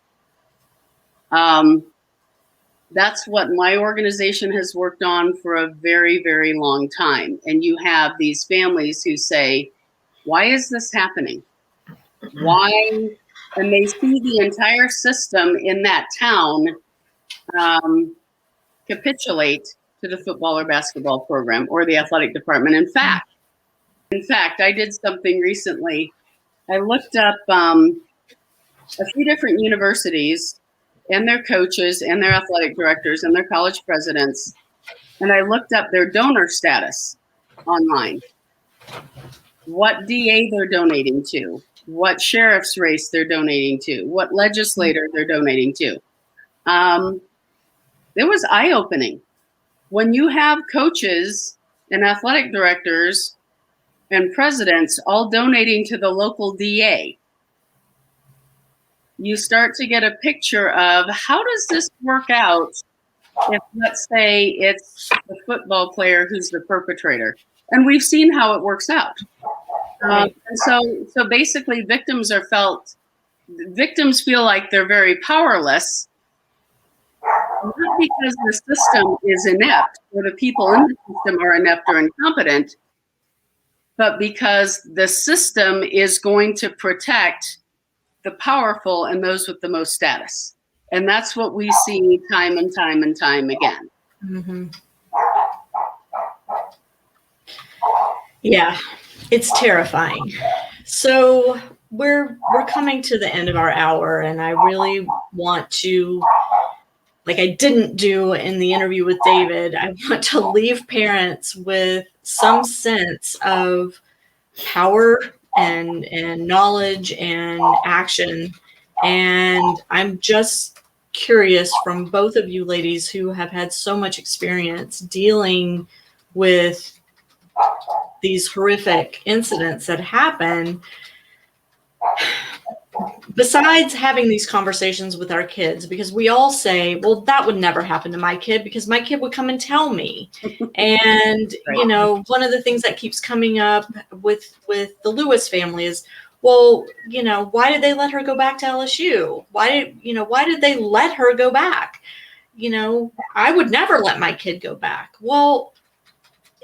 S2: That's what my organization has worked on for a very, very long time. And you have these families who say, why is this happening? Why? And they see the entire system in that town capitulate to the football or basketball program or the athletic department. In fact, I did something recently. I looked up a few different universities and their coaches and their athletic directors and their college presidents, and I looked up their donor status online. What DA they're donating to, what sheriff's race they're donating to, what legislator they're donating to. It was eye-opening. When you have coaches and athletic directors and presidents all donating to the local DA, you start to get a picture of how does this work out if, let's say, it's the football player who's the perpetrator. And we've seen how it works out.
S1: Right.
S2: And so basically victims feel like they're very powerless, not because the system is inept or the people in the system are inept or incompetent, but because the system is going to protect the powerful and those with the most status. And that's what we see time and time and time again.
S1: Mm-hmm. Yeah, it's terrifying. So we're coming to the end of our hour, and I really want to, like I didn't do in the interview with David, I want to leave parents with some sense of power and knowledge and action. And I'm just curious, from both of you ladies who have had so much experience dealing with these horrific incidents that happen, besides having these conversations with our kids, because we all say, well, that would never happen to my kid because my kid would come and tell me. And,
S2: Right.
S1: you know, one of the things that keeps coming up with the Lewis family is, well, you know, why did they let her go back to LSU? Why did they let her go back? You know, I would never let my kid go back. Well,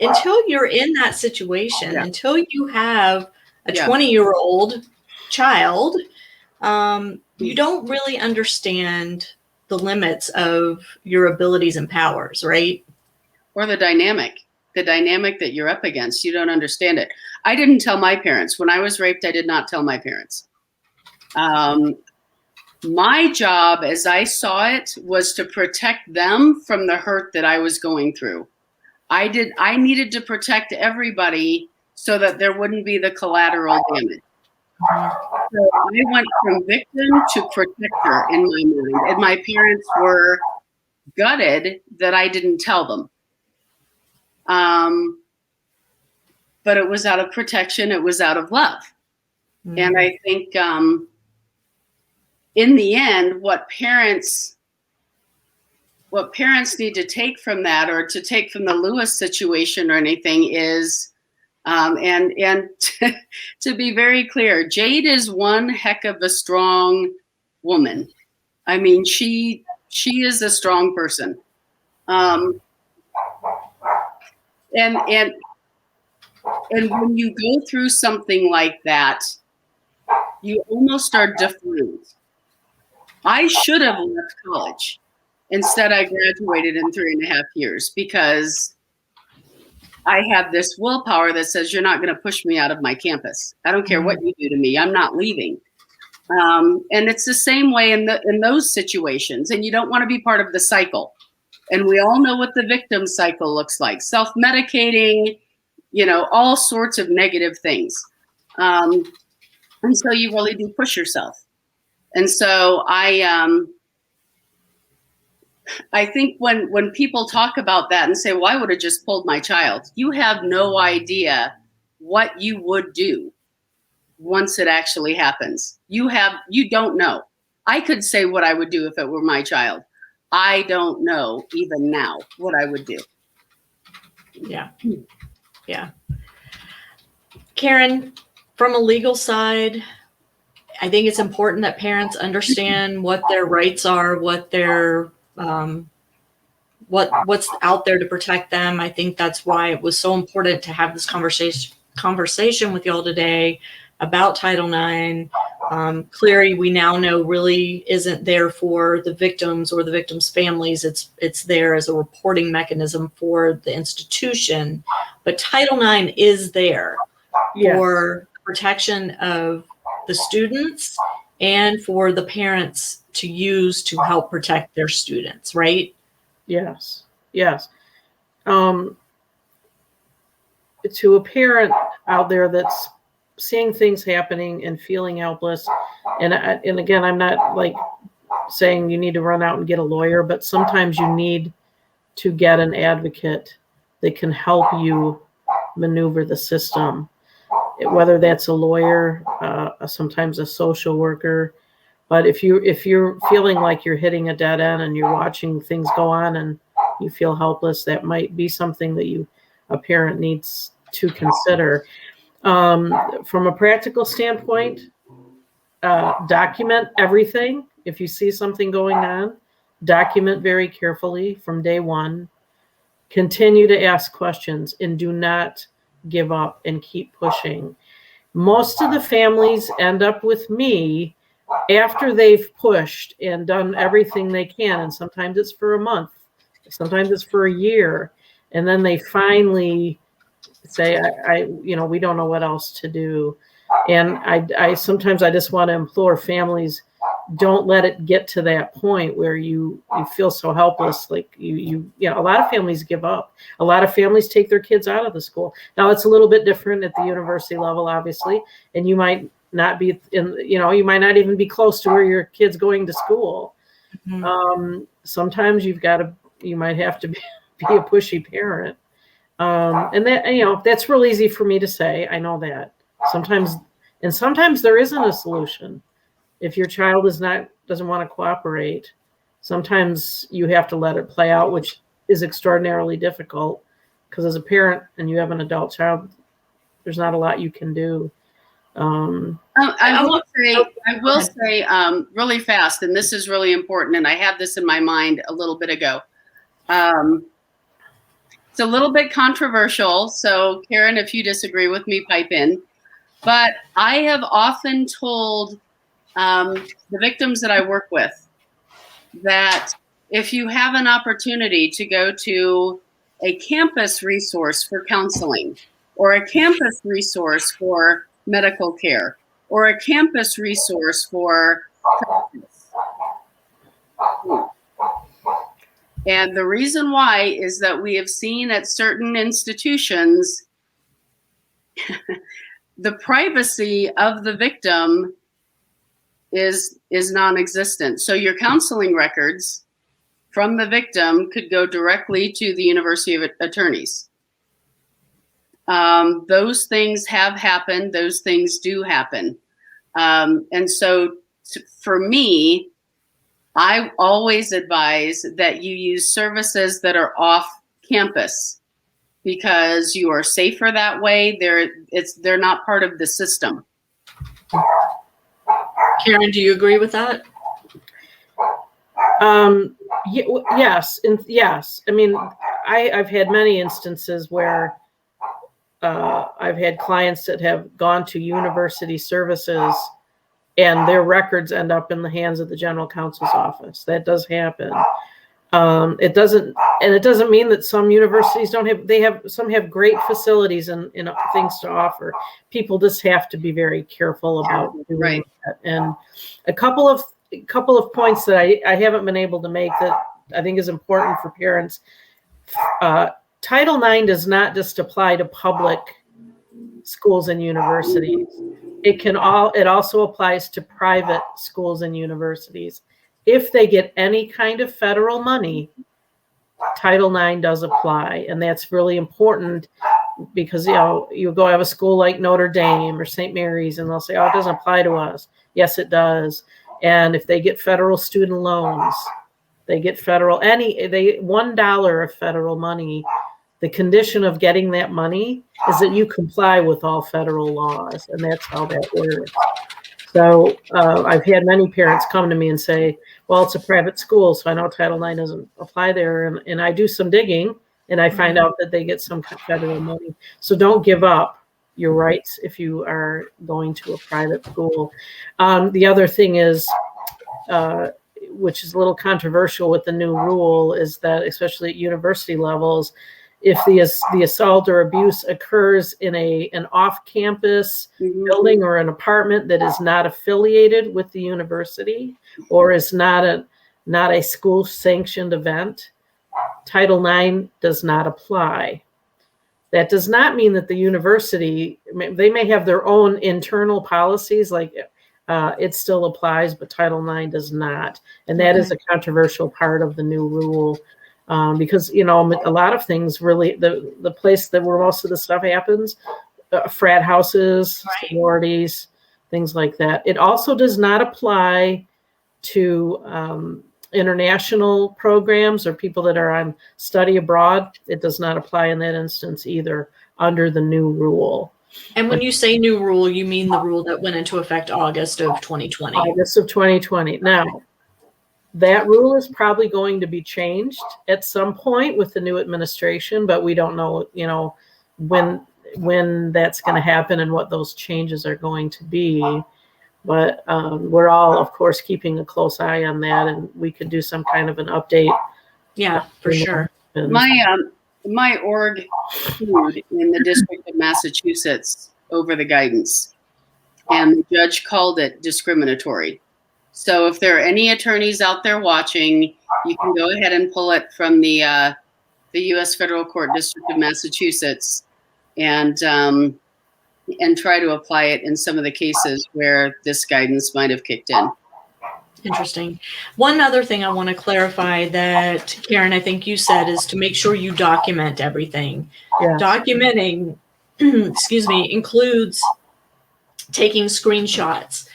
S1: until you're in that situation,
S2: Yeah.
S1: until you have a
S2: Yeah.
S1: 20-year-old child, you don't really understand the limits of your abilities and powers, right?
S2: Or the dynamic that you're up against. You don't understand it. I didn't tell my parents. When I was raped, I did not tell my parents. My job, as I saw it, was to protect them from the hurt that I was going through. I needed to protect everybody so that there wouldn't be the collateral damage. So I went from victim to protector in my mind. And my parents were gutted that I didn't tell them. But it was out of protection. It was out of love. Mm-hmm. And I think in the end, what parents need to take from that, or to take from the Lewis situation or anything, is, and to be very clear, Jade is one heck of a strong woman. I mean, she is a strong person. And when you go through something like that, you almost are defined. I should have left college. Instead, I graduated in 3.5 years because I have this willpower that says, you're not going to push me out of my campus. I don't care what you do to me. I'm not leaving. And it's the same way in those situations. And you don't want to be part of the cycle. And we all know what the victim cycle looks like. Self-medicating, you know, all sorts of negative things. And so you really do push yourself. And so I think when people talk about that and say, well, I would have just pulled my child, you have no idea what you would do once it actually happens. You don't know. I could say what I would do if it were my child. I don't know even now what I would do.
S1: Yeah. Yeah. Karen, from a legal side, I think it's important that parents understand what their rights are, what their what's out there to protect them. I think that's why it was so important to have this conversation with y'all today about Title IX. Clery, we now know, really isn't there for the victims or the victims' families. It's there as a reporting mechanism for the institution. But Title IX is there for protection of the students and for the parents to use to help protect their students, right?
S3: Yes. To a parent out there that's seeing things happening and feeling helpless, and again, I'm not like saying you need to run out and get a lawyer, but sometimes you need to get an advocate that can help you maneuver the system, whether that's a lawyer, sometimes a social worker, But if you're feeling like you're hitting a dead end and you're watching things go on and you feel helpless, that might be something that a parent needs to consider. From a practical standpoint, document everything. If you see something going on, document very carefully from day one. Continue to ask questions and do not give up and keep pushing. Most of the families end up with me after they've pushed and done everything they can. And sometimes it's for a month, sometimes it's for a year. And then they finally say, we don't know what else to do. And I sometimes I just want to implore families, don't let it get to that point where you feel so helpless. Like a lot of families give up. A lot of families take their kids out of the school. Now it's a little bit different at the university level, obviously, and you might not be you might not even be close to where your kid's going to school. Mm-hmm. Sometimes you might have to be a pushy parent. And that, that's real easy for me to say. I know that sometimes there isn't a solution. If your child doesn't want to cooperate, sometimes you have to let it play out, which is extraordinarily difficult because as a parent and you have an adult child, there's not a lot you can do.
S2: I will say really fast, and this is really important, and I had this in my mind a little bit ago. It's a little bit controversial, so Karen, if you disagree with me, pipe in. But I have often told the victims that I work with that if you have an opportunity to go to a campus resource for counseling, or a campus resource for medical care, or a campus resource for practice. And the reason why is that we have seen at certain institutions the privacy of the victim is non-existent. So your counseling records from the victim could go directly to the University of Attorneys. Those things have happened. Those things do happen. And so for me, I always advise that you use services that are off campus because you are safer that way. They're not part of the system.
S1: Karen, do you agree with that?
S3: Yes. And yes. I mean, I've had many instances where I've had clients that have gone to university services and their records end up in the hands of the general counsel's office. That does happen. It doesn't mean that some universities don't have, some have great facilities and things to offer. People just have to be very careful about doing that. And a couple of points that I haven't been able to make that I think is important for parents. Title IX does not just apply to public schools and universities. It also applies to private schools and universities. If they get any kind of federal money, Title IX does apply. And that's really important because, you go have a school like Notre Dame or St. Mary's and they'll say, oh, it doesn't apply to us. Yes, it does. And if they get federal student loans, they get $1 of federal money. The condition of getting that money is that you comply with all federal laws, and that's how that works. So I've had many parents come to me and say, well, it's a private school, so I know Title IX doesn't apply there. And I do some digging, and I find out that they get some federal money. So don't give up your rights if you are going to a private school. The other thing is, which is a little controversial with the new rule, is that especially at university levels, if the assault or abuse occurs in an off-campus building or an apartment that is not affiliated with the university or is not a school-sanctioned event, Title IX does not apply. That does not mean that the university, they may have their own internal policies, like it still applies, but Title IX does not. And that is a controversial part of the new rule. Because, a lot of things really, the place where most of the stuff happens, frat houses, sororities, things like that. It also does not apply to international programs or people that are on study abroad, it does not apply in that instance either under the new rule.
S1: And when you say new rule, you mean the rule that went into effect August of 2020.
S3: August of 2020. Now, that rule is probably going to be changed at some point with the new administration, but we don't know, when that's going to happen and what those changes are going to be. But we're all, of course, keeping a close eye on that, and we could do some kind of an update.
S1: Yeah, for sure.
S2: My org sued in the District of Massachusetts over the guidance, and the judge called it discriminatory. So if there are any attorneys out there watching, you can go ahead and pull it from the U.S. Federal Court District of Massachusetts and try to apply it in some of the cases where this guidance might have kicked in.
S1: Interesting. One other thing I want to clarify that, Karen, I think you said is to make sure you document everything.
S3: Yeah.
S1: Documenting, includes taking screenshots,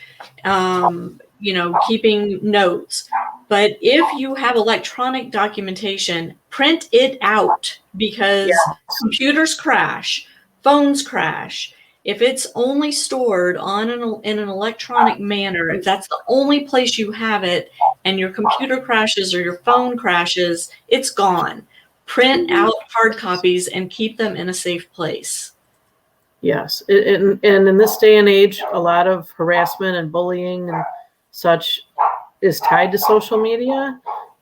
S1: keeping notes. But if you have electronic documentation, print it out because computers crash, phones crash. If it's only stored in an electronic manner, if that's the only place you have it and your computer crashes or your phone crashes, it's gone. Print out hard copies and keep them in a safe place.
S3: Yes. And in this day and age, a lot of harassment and bullying and such is tied to social media.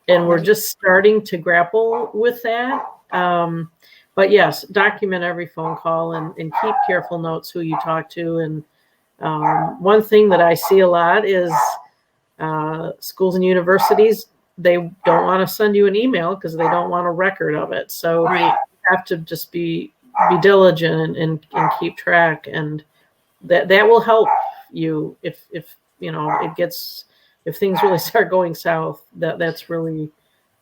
S3: And we're just starting to grapple with that. But yes, document every phone call and keep careful notes who you talk to. And one thing that I see a lot is schools and universities, they don't want to send you an email because they don't want a record of it. So you have to just be diligent and keep track. And that will help you if things really start going south. That's really.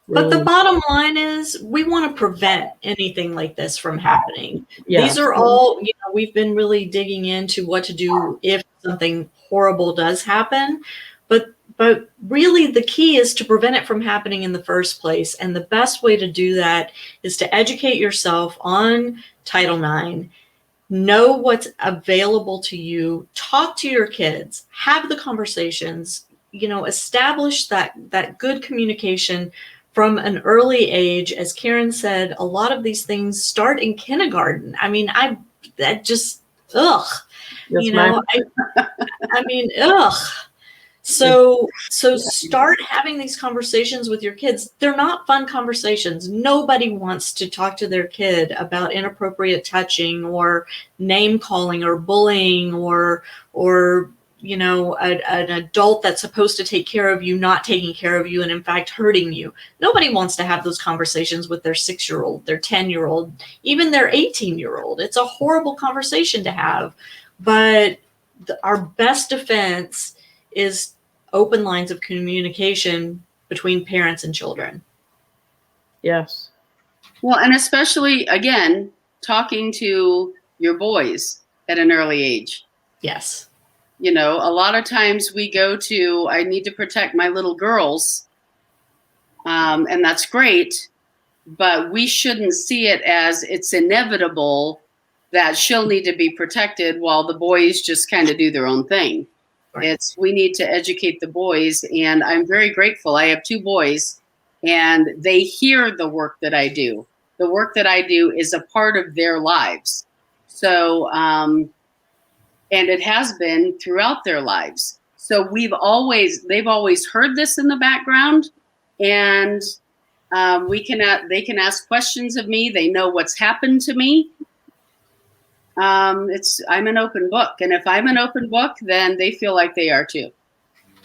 S1: But the bottom line is we want to prevent anything like this from happening. These are all, we've been really digging into what to do if something horrible does happen. But really the key is to prevent it from happening in the first place. And the best way to do that is to educate yourself on Title IX, know what's available to you, talk to your kids, have the conversations, establish that good communication from an early age. As Karen said, a lot of these things start in kindergarten. I mean, So start having these conversations with your kids. They're not fun conversations. Nobody wants to talk to their kid about inappropriate touching or name calling or bullying or an adult that's supposed to take care of you, not taking care of you, and in fact hurting you. Nobody wants to have those conversations with their 6-year-old, their 10-year-old, even their 18-year-old. It's a horrible conversation to have. But our best defense is open lines of communication between parents and children.
S3: Yes.
S2: Well, and especially, again, talking to your boys at an early age.
S1: Yes.
S2: A lot of times we go to, I need to protect my little girls, and that's great, but we shouldn't see it as it's inevitable that she'll need to be protected while the boys just kind of do their own thing. Right. We need to educate the boys, and I'm very grateful. I have 2 boys, and they hear the work that I do. The work that I do is a part of their lives. So, and it has been throughout their lives. So they've always heard this in the background, and they can ask questions of me. They know what's happened to me. I'm an open book, and if I'm an open book, then they feel like they are too.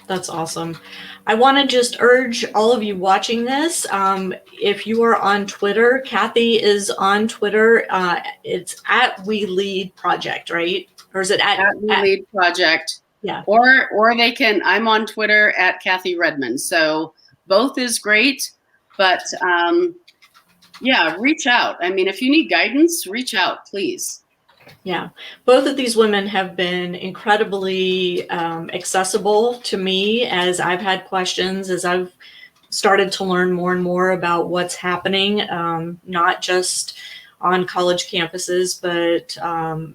S1: That's awesome. I want to just urge all of you watching this. If you are on Twitter, Kathy is on Twitter. It's at We Lead Project, right? Or is it at
S2: We Lead Project? Yeah. Or they can. I'm on Twitter at Kathy Redmond. So both is great, but reach out. I mean, if you need guidance, reach out, please.
S1: Yeah, both of these women have been incredibly accessible to me as I've had questions, as I've started to learn more and more about what's happening, not just on college campuses, but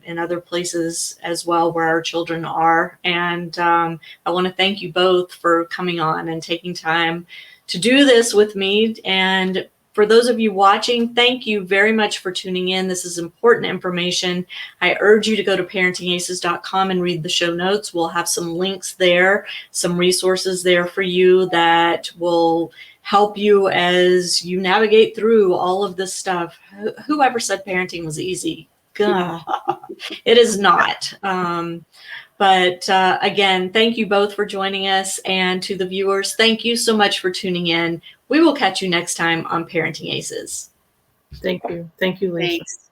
S1: in other places as well where our children are. And I want to thank you both for coming on and taking time to do this with me. And for those of you watching, thank you very much for tuning in. This is important information. I urge you to go to parentingaces.com and read the show notes. We'll have some links there, some resources there for you that will help you as you navigate through all of this stuff. Whoever said parenting was easy? God, it is not. But again, thank you both for joining us. And to the viewers, thank you so much for tuning in. We will catch you next time on Parenting Aces.
S3: Thank you. Thank you, Lisa.
S2: Thanks.